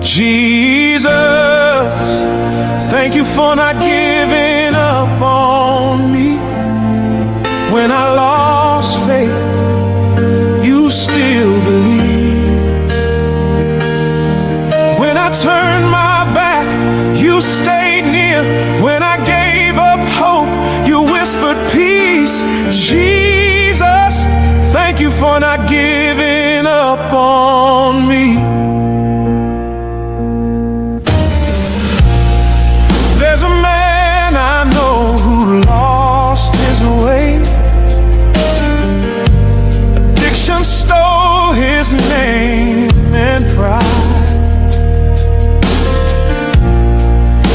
Jesus, thank you for not giving up on me. When I lost faith, you still believed. When I turned my back, you stayed near. When I gave up hope, you whispered peace. Jesus, thank you for not giving up on me. There's a man I know who lost his way. Addiction stole his name and pride.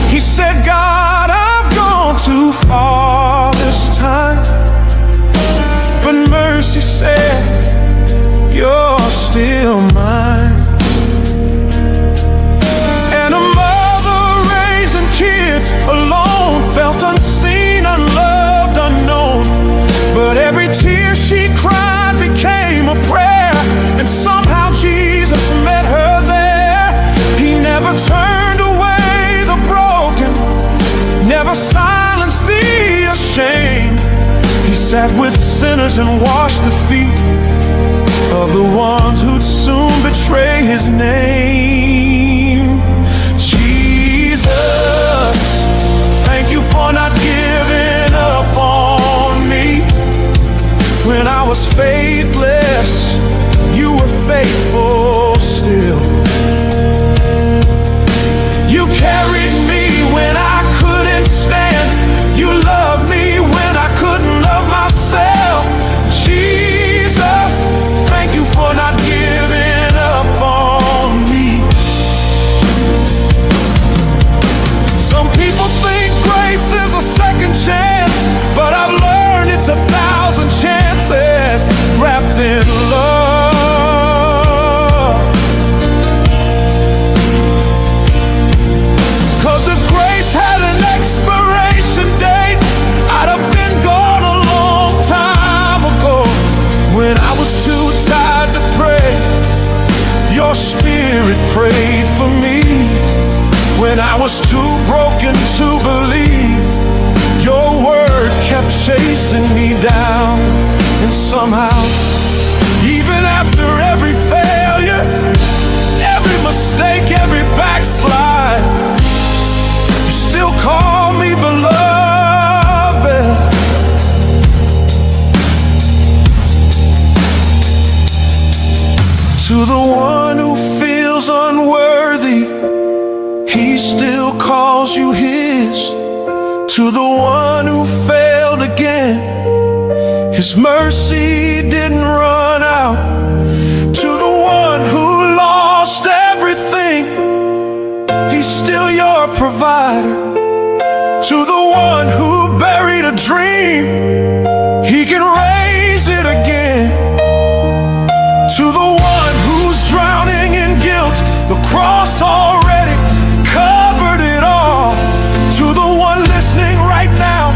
He said, God, I've gone too far this time. But mercy said, you're still mine. And a mother raising kids alone felt unseen, unloved, unknown. But every tear she cried became a prayer, and somehow Jesus met her there. He never turned away the broken, never silenced the ashamed. He sat with sinners and washed the feet of the ones who'd soon betray his name. Jesus, thank you for not giving up on me. When I was faithless, you were faithful still. You carried me when I couldn't stand. You loved me when I couldn't love myself. Jesus, thank you for not giving up on me. Some people think grace is a second chance, but I've learned it's 1,000 chances wrapped in love. 'Cause if grace had an expiration date, I'd have been gone a long time ago. When I was too tired to pray, your spirit prayed for me. When I was too broken to believe, your word kept chasing me down. And somehow, even after every failure, every mistake, every backslide, you still call me beloved. To the one who feels unworthy, he still calls you his. To the one who failed again, his mercy didn't run out. To the one who lost everything, he's still your provider. To the one who buried a dream, he can raise it again. To the one who's drowning in guilt, the cross already covered it all. To the one listening right now,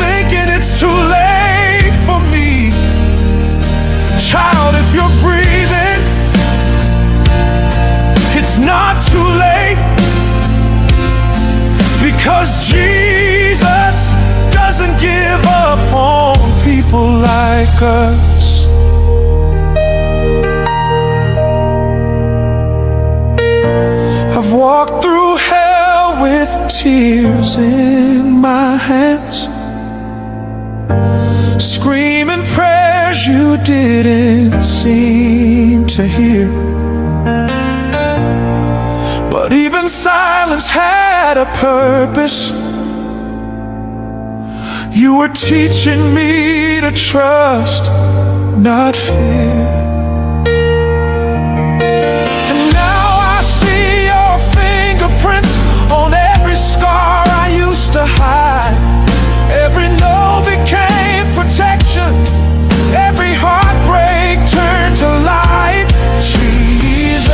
thinking it's too late for me. Child, if you're breathing, it's not too late. Because Jesus doesn't give up on people like us. I've walked through hell with tears in my hands, screaming prayers you didn't seem to hear. But even silence had a purpose. You were teaching me to trust, not fear. And now I see your fingerprints on every scar I used to hide. Every no became protection, every heartbreak turned to light. Jesus,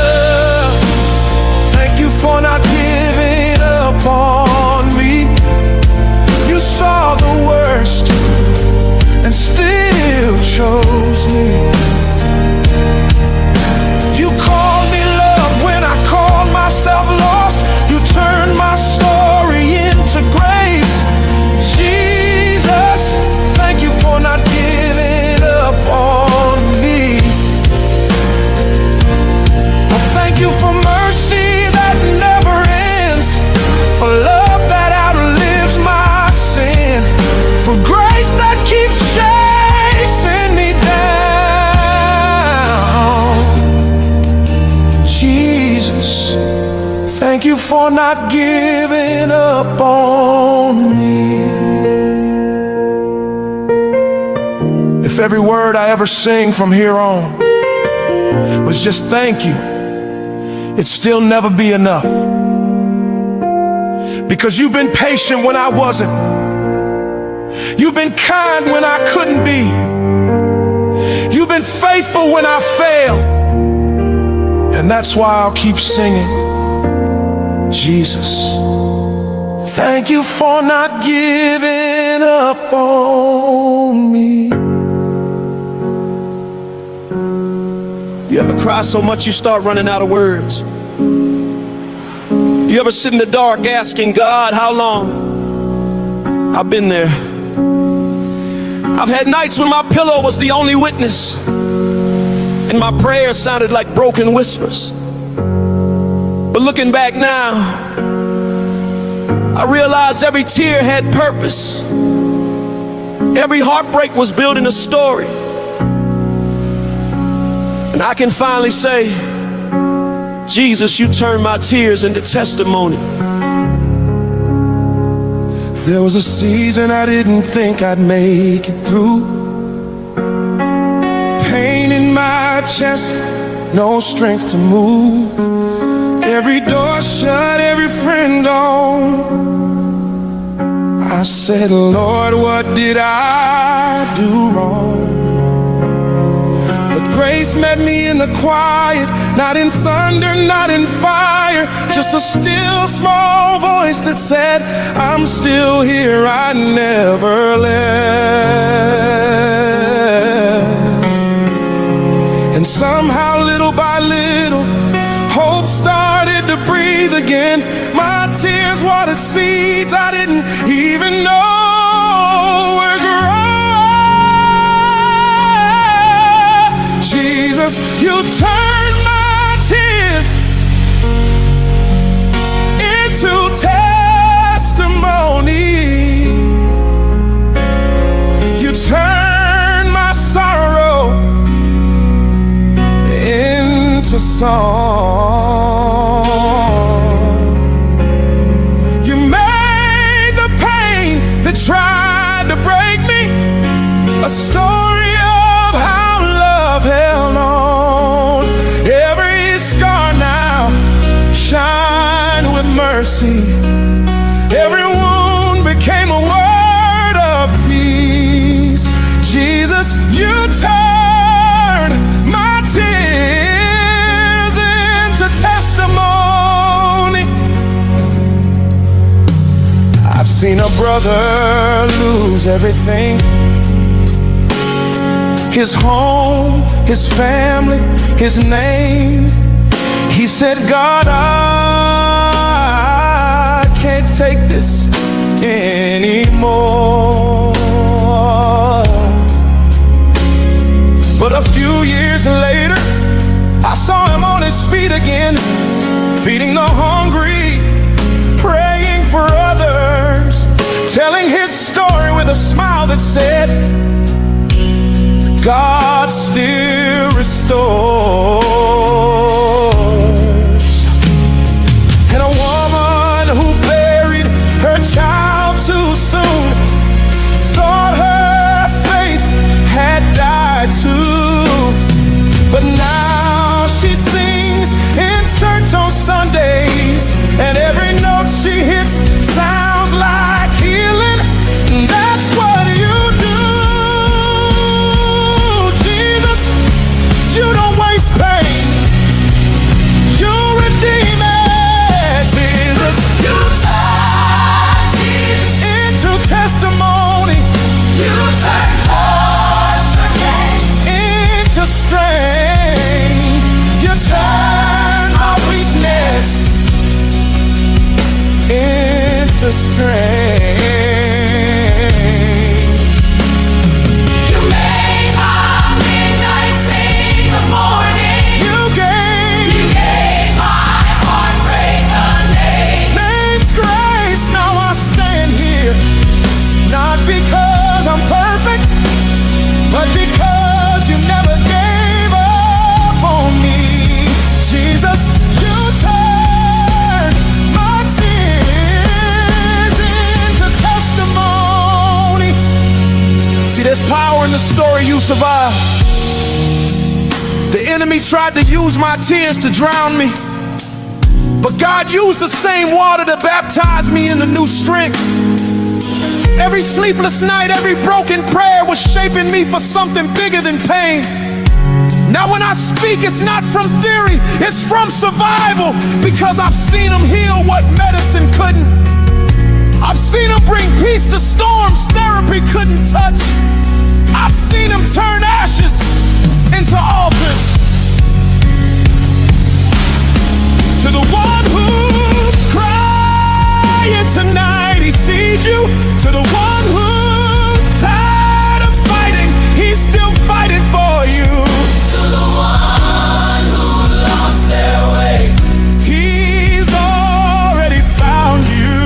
thank you for not giving up on me. You saw the worst and still chose me. You called me love when I called myself Thank you for not giving up on me. If every word I ever sing from here on was just thank you, it'd still never be enough. Because you've been patient when I wasn't. You've been kind when I couldn't be. You've been faithful when I failed. And that's why I'll keep singing, Jesus, thank you for not giving up on me. You ever cry so much you start running out of words? You ever sit in the dark asking God, how long? I've been there. I've had nights when my pillow was the only witness, and my prayers sounded like broken whispers. But looking back now, I realized every tear had purpose. Every heartbreak was building a story. And I can finally say, Jesus, you turned my tears into testimony. There was a season I didn't think I'd make it through. Pain in my chest, no strength to move. Every door shut, every friend gone. I said, Lord, what did I do wrong? But grace met me in the quiet, not in thunder, not in fire, just a still small voice that said, I'm still here, I never left. And somehow, little by little, hope started to breathe again. My tears watered seeds I didn't even know were growing. Jesus, you turned my tears into testimony. You turned my sorrow into song. You made the pain that tried to break me a story of how love held on. Every scar now shine with mercy. Every wound became a word of peace. Jesus, you turned my tears into testimony. I've seen a brother lose everything, his home, his family, his name. He said, God, I can't take this anymore. But a few years later, I saw him on his feet again, feeding the hungry, praying for others, telling his story with a smile that said, God still restores. And a woman who buried her child too soon thought her faith had died too. But now she sings in church on Sundays, and every note she hits sounds like healing. And that's what you do. You don't waste pain, you redeem it. Jesus, you turn tears into testimony. You turn hearts again into strength. You turn my weakness into strength. Not because I'm perfect, but because you never gave up on me. Jesus, you turned There's power in the story you survived. The enemy tried to use my tears to drown me, but God used the same water to baptize me into new strength. Every sleepless night, every broken prayer was shaping me for something bigger than pain. Now when I speak, it's not from theory, it's from survival, because I've seen Him heal what medicine couldn't. I've seen Him bring peace to storms therapy couldn't touch. I've seen Him turn ashes into altars. To the one who's crying tonight, He sees you. To the one who's tired of fighting, He's still fighting for you. To the one who lost their way, He's already found you.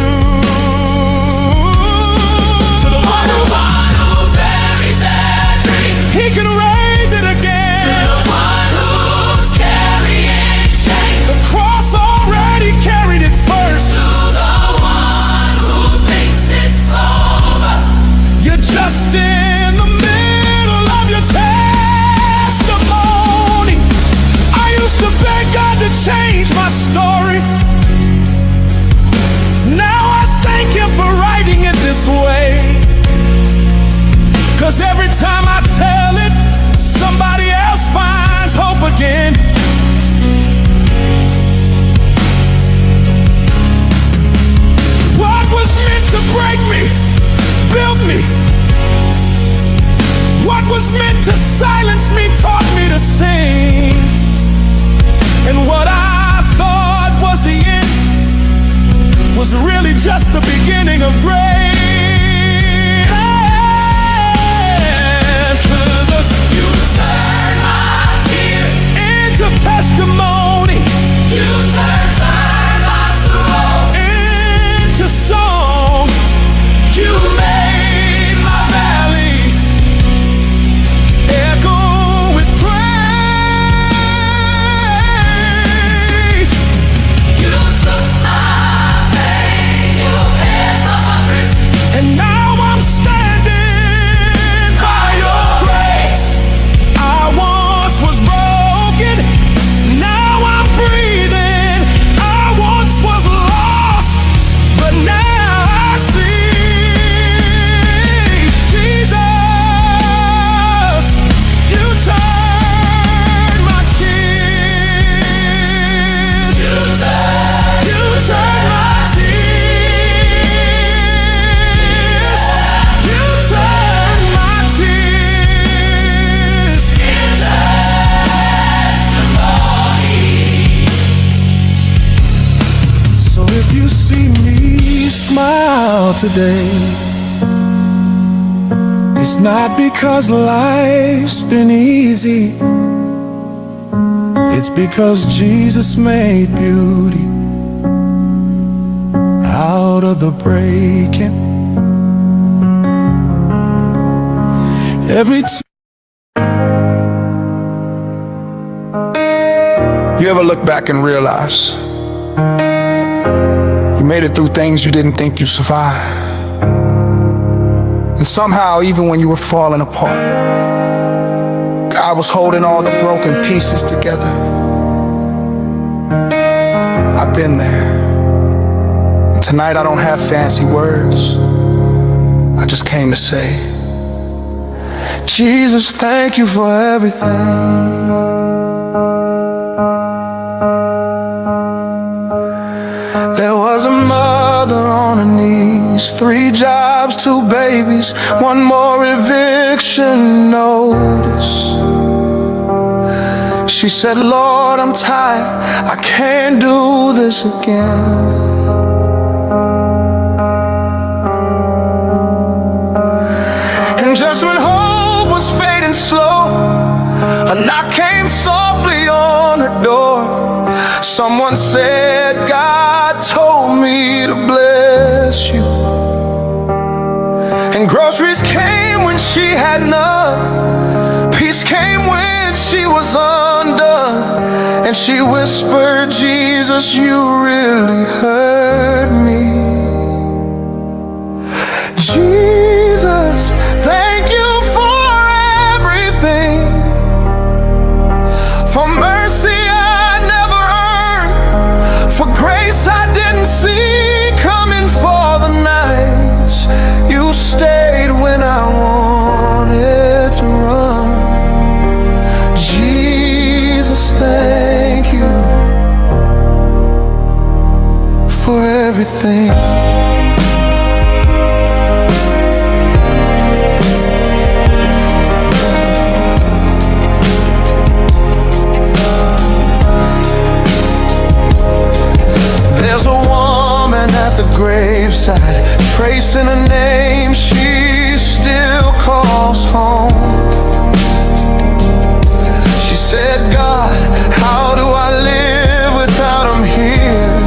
To the one who buried their dream, He can raise it again. to the one who's carrying shame, The cross already carried it first. to the one who thinks it's over. You're just in the middle of your testimony. I used to beg God to change my story. Now I thank Him for writing it this way. 'Cause every time I tell it, somebody else finds hope again. What was meant to break me, built me. What was meant to silence me taught me to sing. And what I thought was the end was really just the beginning of greatness. 'Cause You turn my tears into testimony, You turn my sorrow into song. You made my valley echo with praise. You took my pain, You hid my prison. And now I'm standing by your grace. I once was broken, now I'm breathing. I once was lost, but now I see. Jesus, you turn my tears. You You turn my tears. You turn my tears. So if you see me smile today, it's not because life's been easy. It's because Jesus made beauty out of the breaking. Every You ever look back and realize you made it through things you didn't think you'd survive? And somehow, even when you were falling apart, God was holding all the broken pieces together. I've been there. And tonight I don't have fancy words. I just came to say, Jesus, thank you for everything. There was a mother on her knees, 3 jobs, 2 babies, 1 more eviction notice. She said, Lord, I'm tired, I can't do this again. And just when hope was fading slow, a knock came softly on her door. Someone said, God told me to bless you. And groceries came when she had none. Peace came when she was undone. And she whispered, Jesus, you really hurt me. Jesus, thank you for everything. There's a woman at the graveside, tracing a name she still calls home. She said, God, how do I live without him here?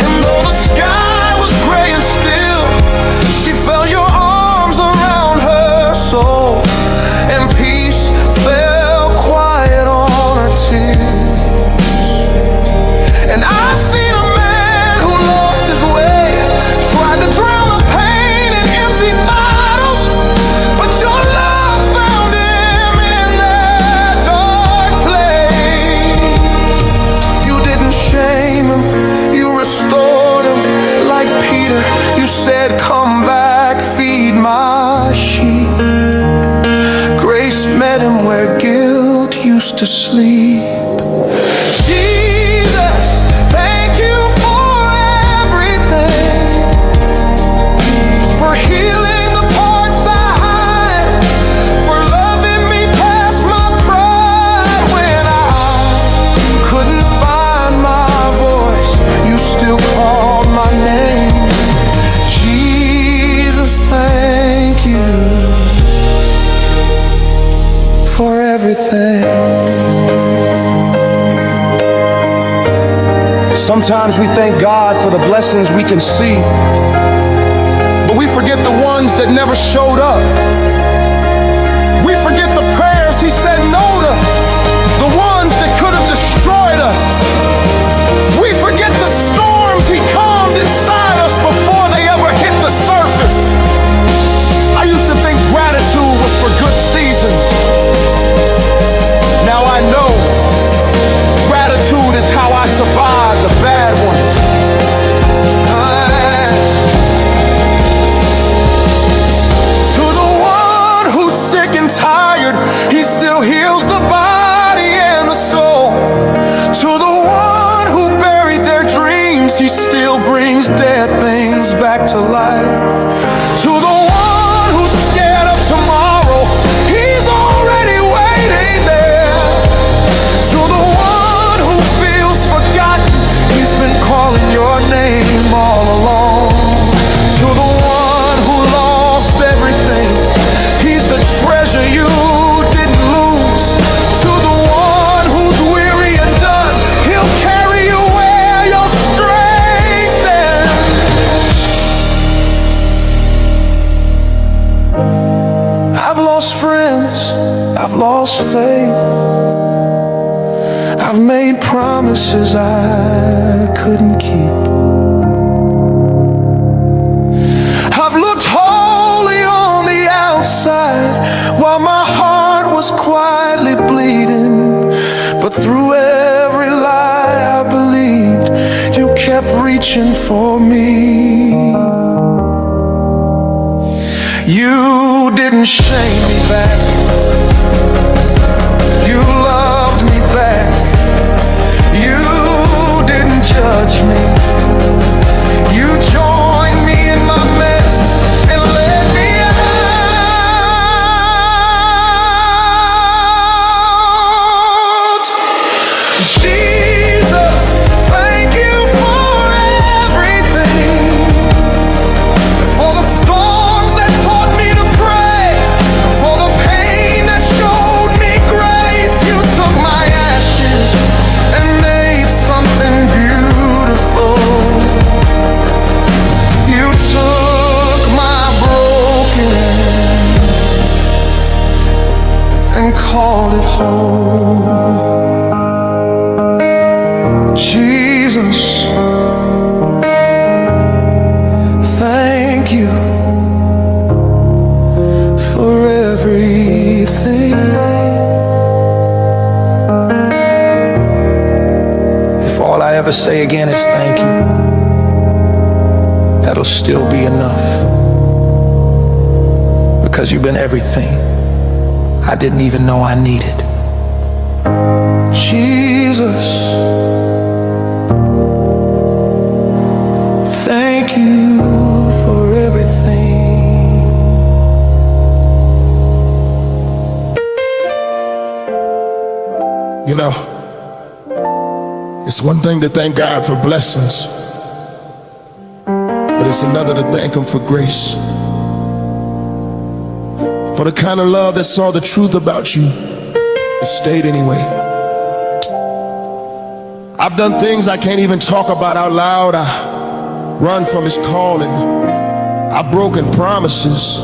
And though the sky was gray and still, she felt your arms around her soul, and peace fell quiet on her tears. And I've seen a man who lost his way, tried to drown the pain in empty bottles, but your love found him in that dark place. You didn't shame him, you restored him. Like Peter, you said, come back, feed my sheep. Grace met him where guilt used to sleep. Jesus, thank you for everything, for healing the parts I hide, for loving me past my pride. When I couldn't find my voice, you still called my name. Jesus, thank you for everything. Sometimes we thank God for the blessings we can see, but we forget the ones that never showed up. We forget the prayers he said no to, the ones that could have destroyed us. We forget the storms he calmed inside us before they ever hit the surface. I used to think gratitude was for good seasons. Now I know gratitude is how I survive the bad ones. To the one who's sick and tired, he still heals the body and the soul. To the one who buried their dreams, he still brings dead things back to life. To the one who's scared of tomorrow, he's already waiting there. To the one who feels forgotten, he's been calling your name all along. To the one who lost everything, he's the treasure you didn't lose. To the one who's weary and done, he'll carry you where your strength ends. I've lost friends, I've lost faith, I've made promises I couldn't keep. I've looked holy on the outside while my heart was quietly bleeding. But through every lie I believed, you kept reaching for me. You didn't shame me back, you loved me back. You didn't judge me, you joined me in my mess and let me out. Jesus, thank you for everything, for the storms that taught me to pray, for the pain that showed me grace. You took my ashes and made something beautiful. You took my broken and called it whole. Jesus, thank you for everything. If all I ever say again is thank you, that'll still be enough, because you've been everything I didn't even know I needed. Jesus, thank you for everything. You know, it's one thing to thank God for blessings, but it's another to thank Him for grace. For the kind of love that saw the truth about you, it stayed anyway. I've done things I can't even talk about out loud. I run from His calling. I've broken promises.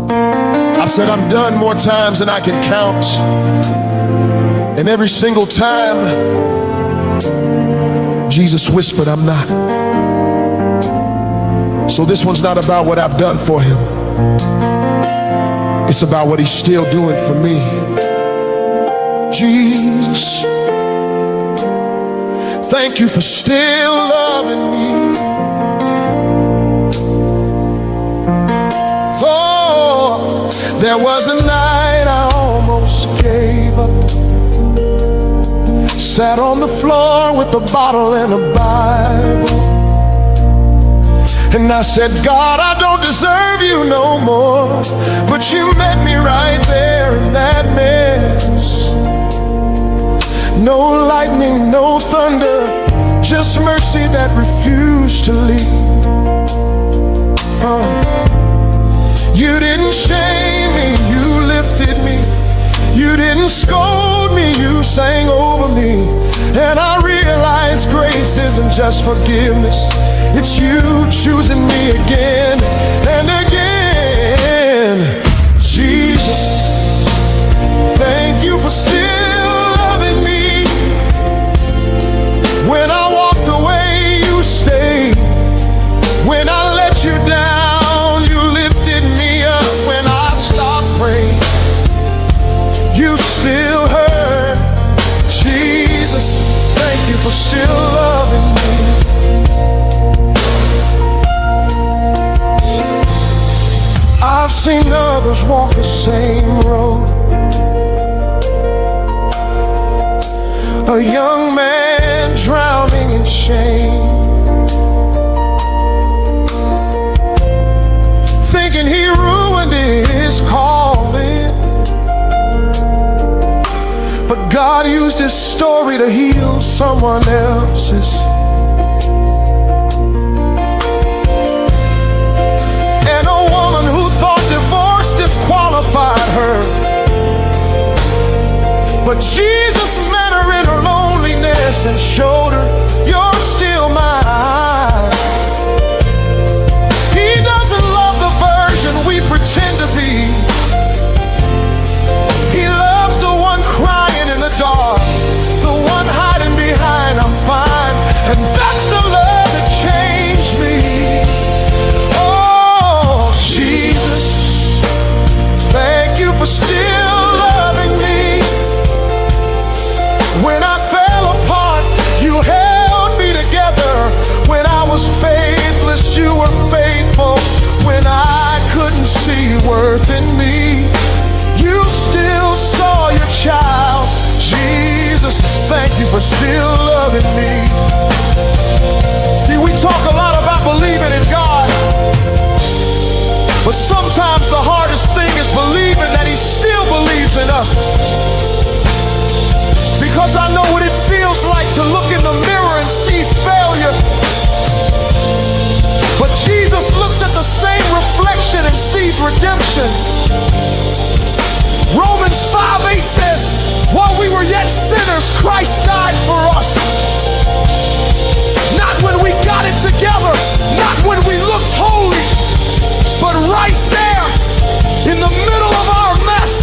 I've said I'm done more times than I can count. And every single time, Jesus whispered, I'm not. So this one's not about what I've done for Him. It's about what He's still doing for me. Jesus, thank you for still loving me. Oh, there was a night I almost gave up. Sat on the floor with a bottle and a Bible, and I said, God, I don't deserve you no more, but you met me right there in that mess. No lightning, no thunder, just mercy that refused to leave. You didn't shame me, you lifted me. You didn't scold me, you sang over me. And I realized grace isn't just forgiveness, it's you choosing me again and again. Jesus, thank you for still loving me. When I walked away, you stayed. When I let you down, you lifted me up. When I stopped praying, you still heard. Jesus, thank you for still loving me. I've seen others walk the same road. A young man drowning in shame, thinking he ruined his calling. But God used his story to heal someone else's. And a woman who thought divorce disqualified her, but Jesus met her in her loneliness and showed her, you're still mine. He doesn't love the version we pretend to be. He loves the one crying in the dark, the one hiding behind I'm fine. And that's the love that changed me. Oh, Jesus, thank you for still loving me. When I fell apart, you held me together. When I was faithless, you were faithful. When I couldn't see worth in me, you still saw your child. Jesus, thank you for still loving me. See, we talk a lot about believing in God, but sometimes the hardest thing is believing that He still believes in us. Because I know what it feels like to look in the mirror and see failure, but Jesus looks at the same reflection and sees redemption. Romans 5:8 says, while we were yet sinners, Christ died for us. Not when we got it together, not when we looked holy, but right there in the middle of our mess.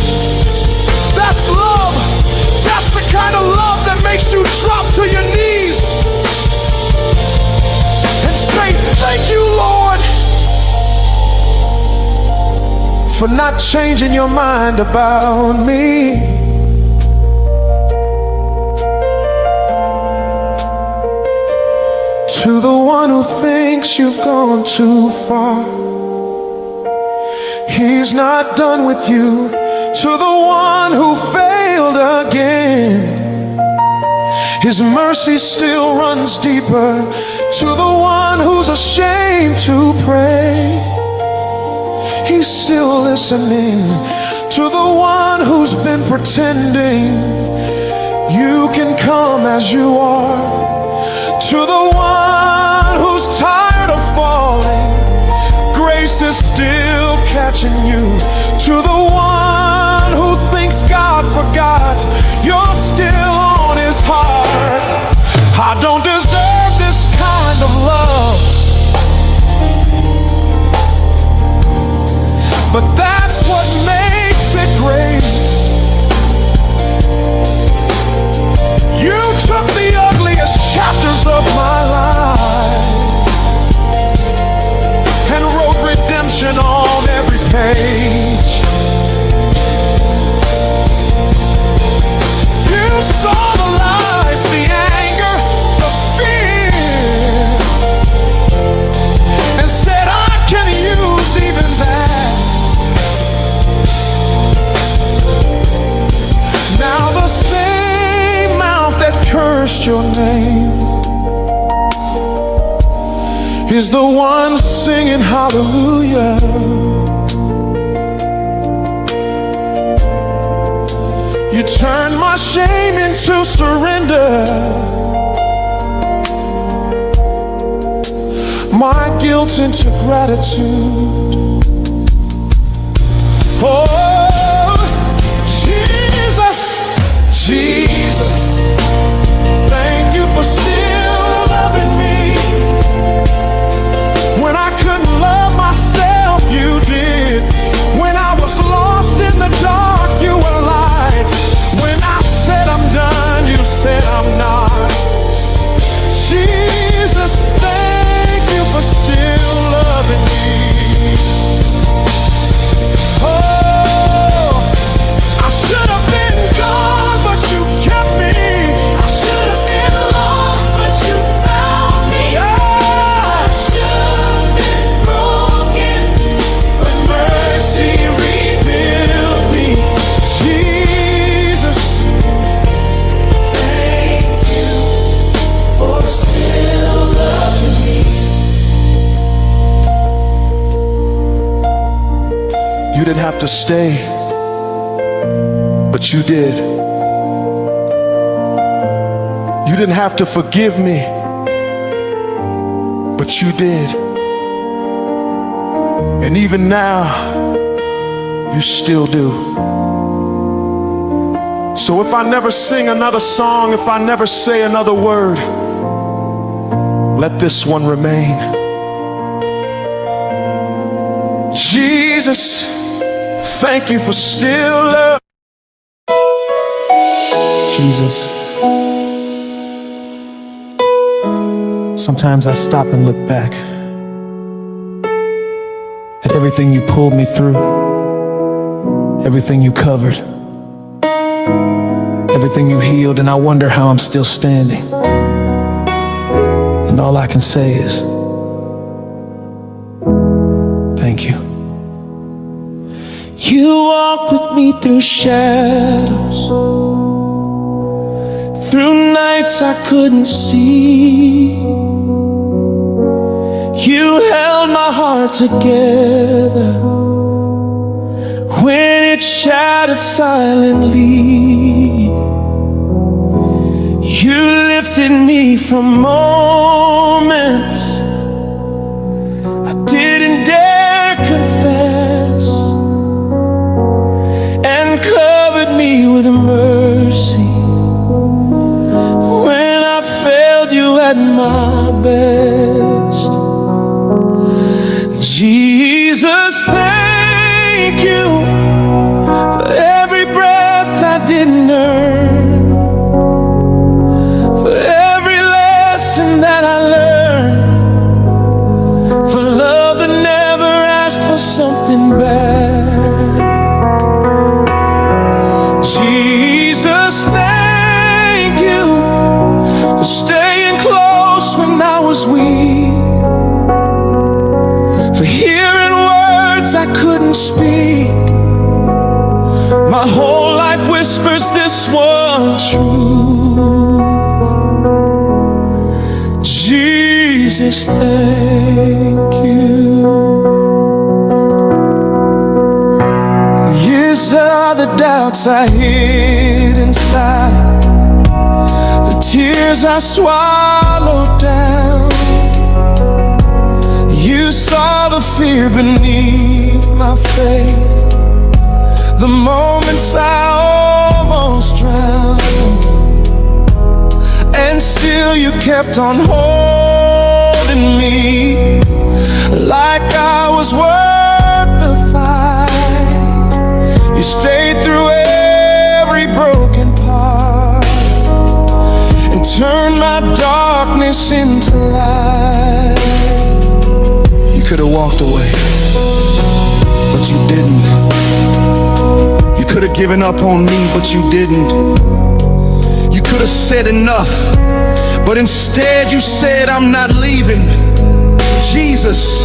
That's love. That's the kind of love that makes you drop to your knees and say, thank you, Lord, for not changing your mind about me. To the one who thinks you've gone too far, He's not done with you. To the one who failed again, His mercy still runs deeper. To the one who's ashamed to pray, He's still listening. To the one who's been pretending, you can come as you are. To the one who's tired of falling, grace is still catching you. To the one who thinks God forgot, you're still on His heart. I don't deserve this kind of love, but that's what makes it great. You took the ugliest chapters of my life and wrote redemption on every page. You saw the lies, the anger, the fear, and said I can use even that. Now the same mouth that cursed your name is the one singing hallelujah. You turned my shame into surrender, my guilt into gratitude. Oh, Jesus, Jesus, thank you for still loving me. When I couldn't love myself, you did. When I was lost in the dark, you were light. When I said I'm done, you said I'm not. Jesus, thank you for still loving me. Oh, I should have been gone, but you kept me. I should have been lost, but you found me. I should have been broken, but mercy rebuilt me. Jesus, Thank you for still loving me. you didn't have to stay, but you did. You didn't have to forgive me, but you did. And even now, you still do. So if I never sing another song, if I never say another word, let this one remain. Jesus, thank you for still love. Jesus. Sometimes I stop and look back at everything you pulled me through, everything you covered, everything you healed, and I wonder how I'm still standing. And all I can say is, thank you. You walked with me through shadows, through nights I couldn't see. You held my heart together when it shattered silently. You lifted me from moments I didn't dare confess, and covered me with mercy when I failed you at my best. Jesus, thank you for every breath I didn't earn, for every lesson that I learned, for love that never asked for something back. Jesus, thank you for staying close when I was weak, for hearing words I couldn't speak. My whole life whispers this one truth: Jesus, thank you. Years of the doubts I hid inside, the tears I swallowed down. You saw the fear beneath my faith, the moments I almost drowned, and still you kept on holding me like I was worth the fight. You stayed through every broken part and turned my darkness into light. You could have walked away, but you didn't. You could have given up on me, but you didn't. You could have said enough, but instead you said, I'm not leaving. Jesus,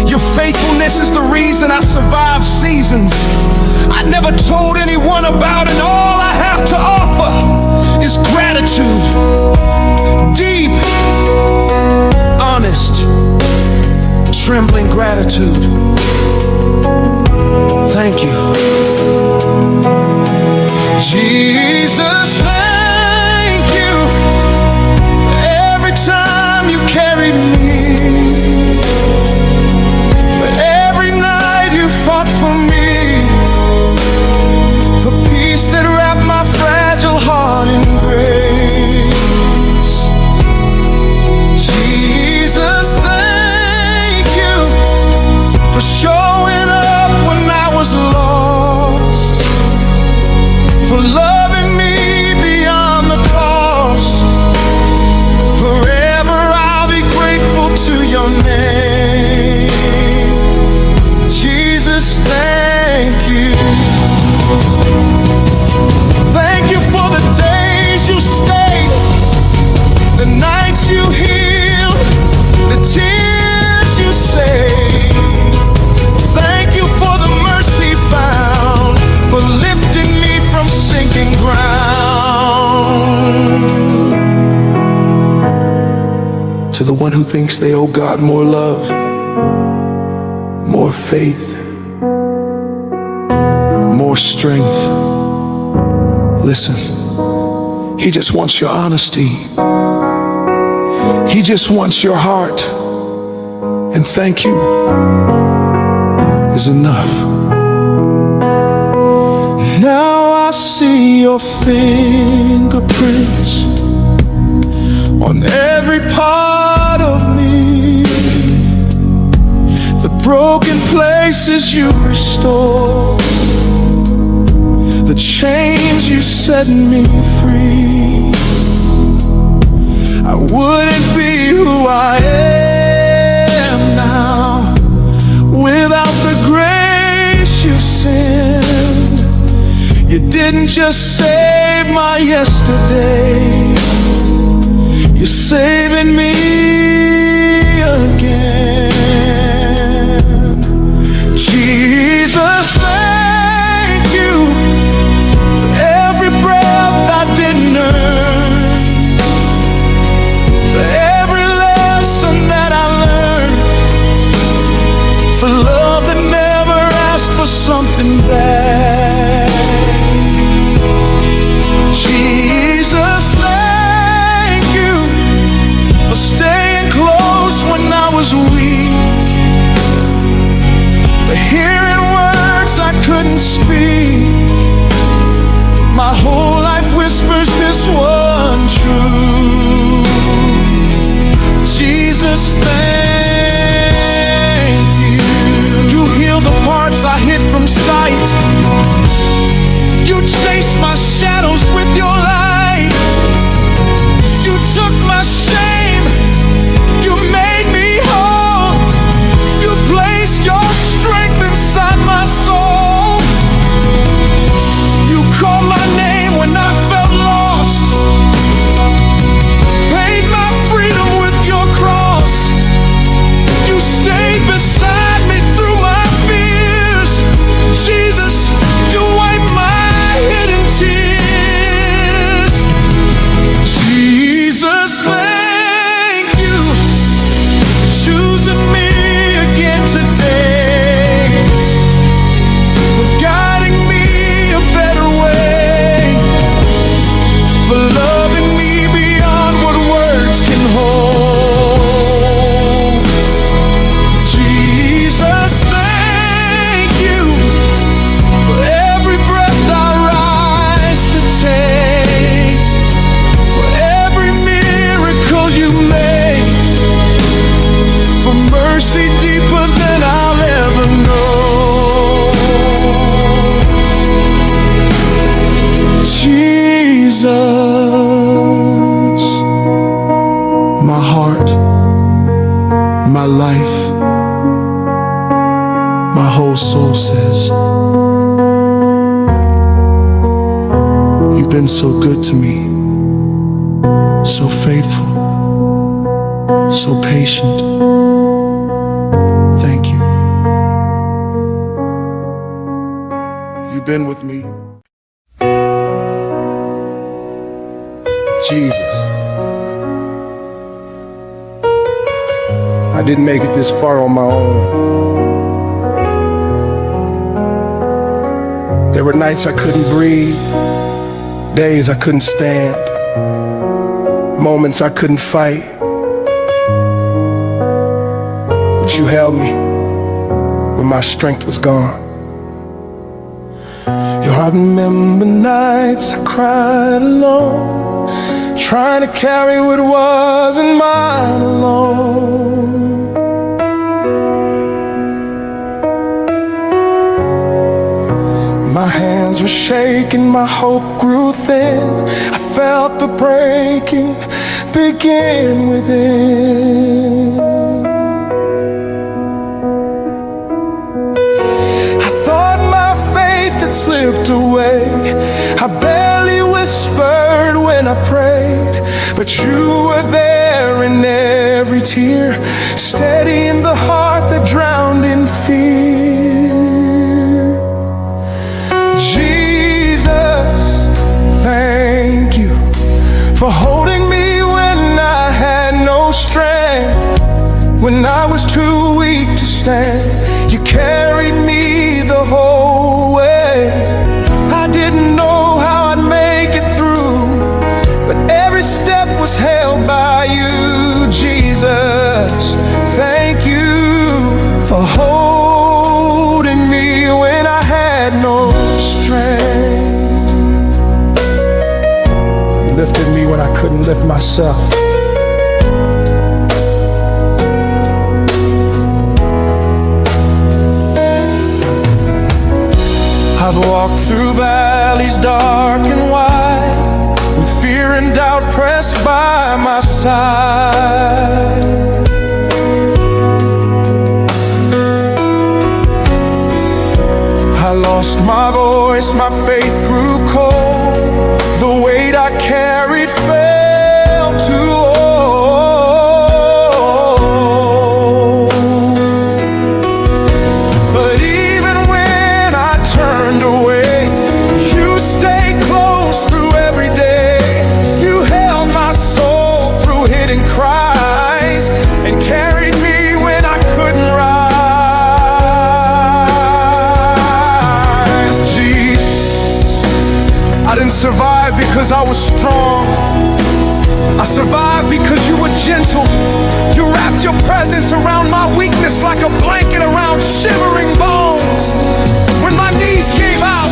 your faithfulness is the reason I survive seasons I never told anyone about, and all I have to offer is gratitude. Deep, honest, trembling gratitude. Thank you. Jesus, thank you for every time you carried me, for every night you fought for me, for peace that wrapped my fragile heart in grace. Jesus, thank you for showing up when I was lost, for loving me beyond the cost. Forever I'll be grateful to your name. Jesus, thank you. Thank you for the days you stayed, the nights you healed, the tears you saved. Thank you for the mercy found, for lifting me from sinking ground. To the one who thinks they owe God more love, more faith, more strength, listen, he just wants your honesty. He just wants your heart. And thank you is enough. Now I see your fingerprints on every part of me, the broken places you restore, the chains you set me free. I wouldn't be who I am now without the grace you sent. You didn't just save my yesterday, you're saving me again. Jesus, thank you for every breath I didn't earn, for every lesson that I learned, for love that never asked for something back. Jesus, thank you for staying close when I was weak, for hearing words I couldn't speak. My whole life whispers this one truth. Jesus, thank you. You healed the parts I hid from sight. You chased my shadows with your light. You took my shame. You made me whole. You placed your strength inside my soul. You called my name when I felt lost. Jesus, my heart, my life, my whole soul says, you've been so good to me, so faithful, so patient. Thank you. You've been with me. Jesus, I didn't make it this far on my own. There were nights I couldn't breathe, days I couldn't stand, moments I couldn't fight. But you held me when my strength was gone. Yo, I remember nights I cried alone, trying to carry what wasn't mine alone. My hands were shaking, my hope grew thin. I felt the breaking begin within. I thought my faith had slipped away. I barely whispered when I prayed, but you were there in every tear, steadying the heart that drowned in fear. Jesus, thank you for holding me when I had no strength, when I was too weak to stand. You carried me the whole way. I didn't know how I'd make it through, but every step was held by you. Jesus, thank you for holding me when I had no strength. You lifted me when I couldn't lift myself. I've walked through valleys dark and wide, with fear and doubt pressed by my side. I lost my voice, my faith grew cold, the weight I carried fell too old. But even when I turned away, you stayed close through every day. You held my soul through hidden cries and carried me when I couldn't rise. Jesus, I didn't survive because I was strong. I survived because you were gentle. You wrapped your presence around my weakness like a blanket around shivering bones. When my knees gave out,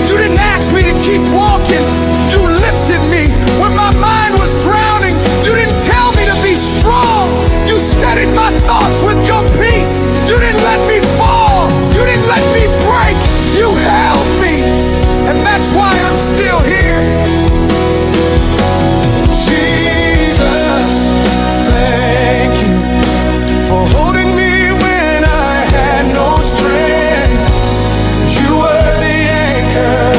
you didn't ask me to keep walking. You lifted me. When my mind was drowning, you didn't tell me to be strong. You steadied my thoughts with your peace. You didn't let me fall. You didn't let me break. You held me, and that's why I'm still here. Jesus, thank you for holding me when I had no strength. You were the anchor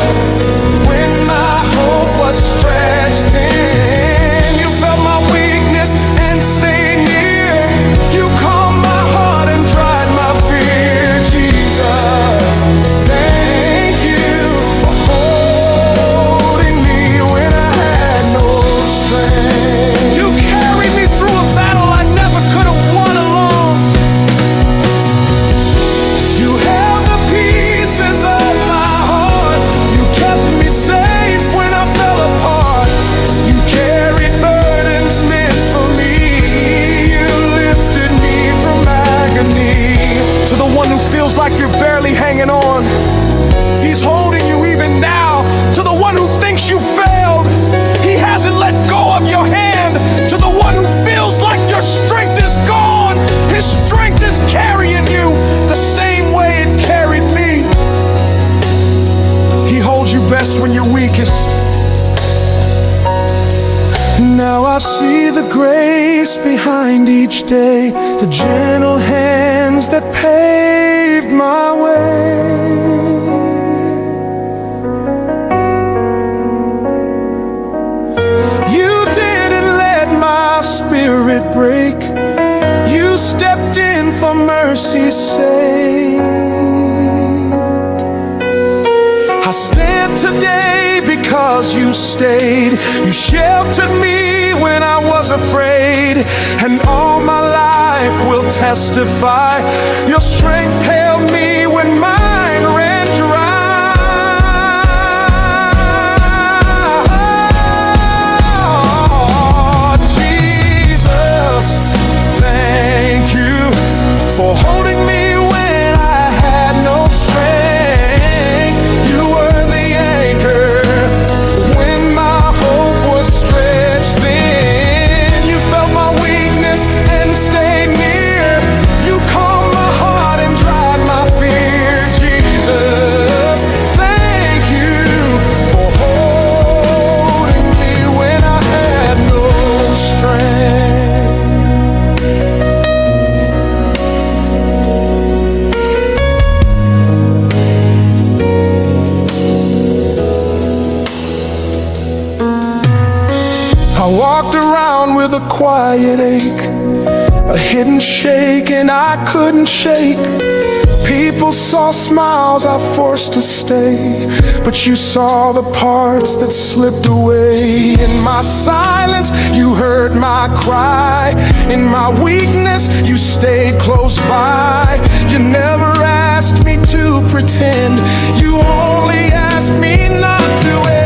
when my hope was stretched thin. You felt my weakness and stayed near. You calmed my heart and dried my fear. Jesus, thank you for holding me when I had no strength. You carried me through a battle I never could have won alone. You held the pieces of my heart. You kept me safe when I fell apart. You carried burdens meant for me. You lifted me from agony. To the one who feels like you're barely hanging on, he's holding you even now. To the one who thinks you failed, he hasn't let go of your hand. To the one who feels like your strength is gone, his strength is carrying you the same way it carried me. He holds you best when you're weakest. Now I see the grace behind each day, the gentle hands that paved my way. You didn't let my spirit break. You stepped in for mercy's sake. I stand today because you stayed. You sheltered me when I was afraid, and all my life will testify. Your strength held me when mine ran dry. Oh, Jesus, thank you for holding me when I had no strength. You were the anchor when my hope was stretched thin. You felt my weakness and stayed near. You calmed my heart and dried my fear. Jesus, thank you for holding me when I had no strength. I walked around with a quiet ache, a hidden shake and I couldn't shake. People saw smiles I forced to stay, but you saw the parts that slipped away. In my silence, you heard my cry. In my weakness, you stayed close by. You never asked me to pretend. You only asked me not to end.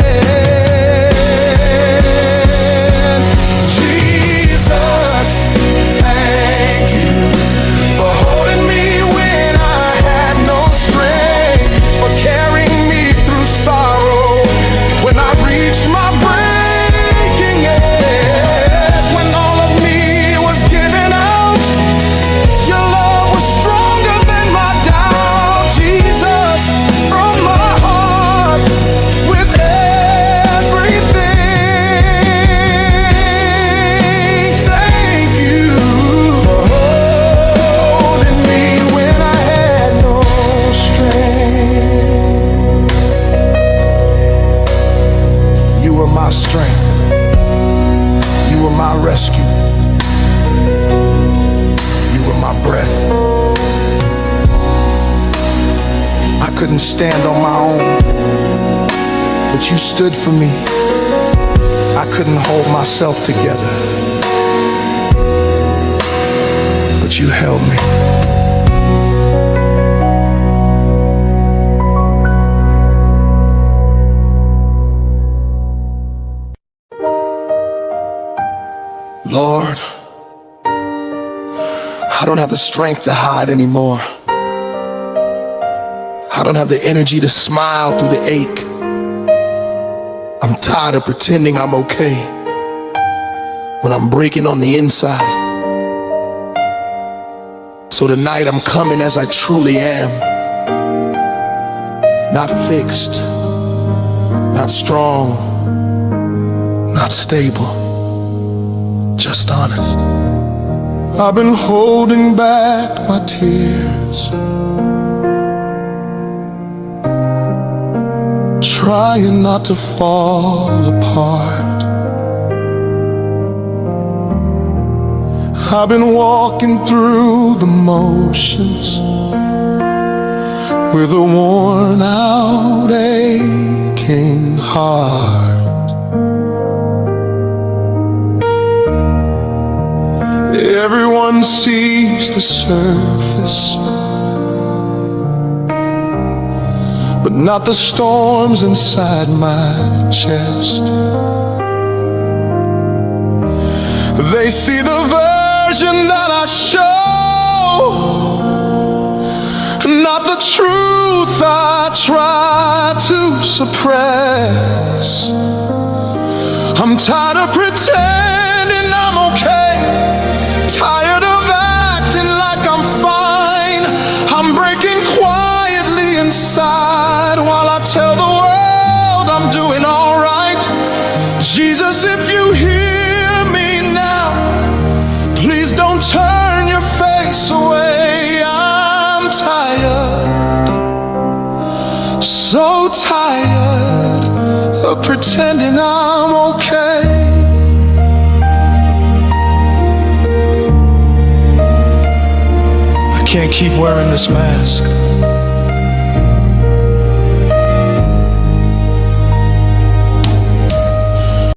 Jesus, thank you for holding me when I had no strength, for carrying me through sorrow when I reached my breaking edge. When all of me was giving out, your love was stronger than my doubt. Jesus, from my heart, with everything, thank you for holding me when I had no strength. You were my strength. You were my rescue. You were my breath. I couldn't stand on my own, but you stood for me. I couldn't hold myself together, but you held me. Lord, I don't have the strength to hide anymore. I don't have the energy to smile through the ache. I'm tired of pretending I'm okay when I'm breaking on the inside. So tonight I'm coming as I truly am. Not fixed, not strong, not stable, just honest. I've been holding back my tears, trying not to fall apart. I've been walking through the motions with a worn out, aching heart. Everyone sees the surface, but not the storms inside my chest. They see the version that I show, not the truth I try to suppress. I'm tired of pretending I'm okay, tired of acting like I'm fine. I'm breaking quietly inside while I tell the world I'm doing all right. Jesus, if you hear face away. I'm tired, so tired of pretending I'm okay. I can't keep wearing this mask.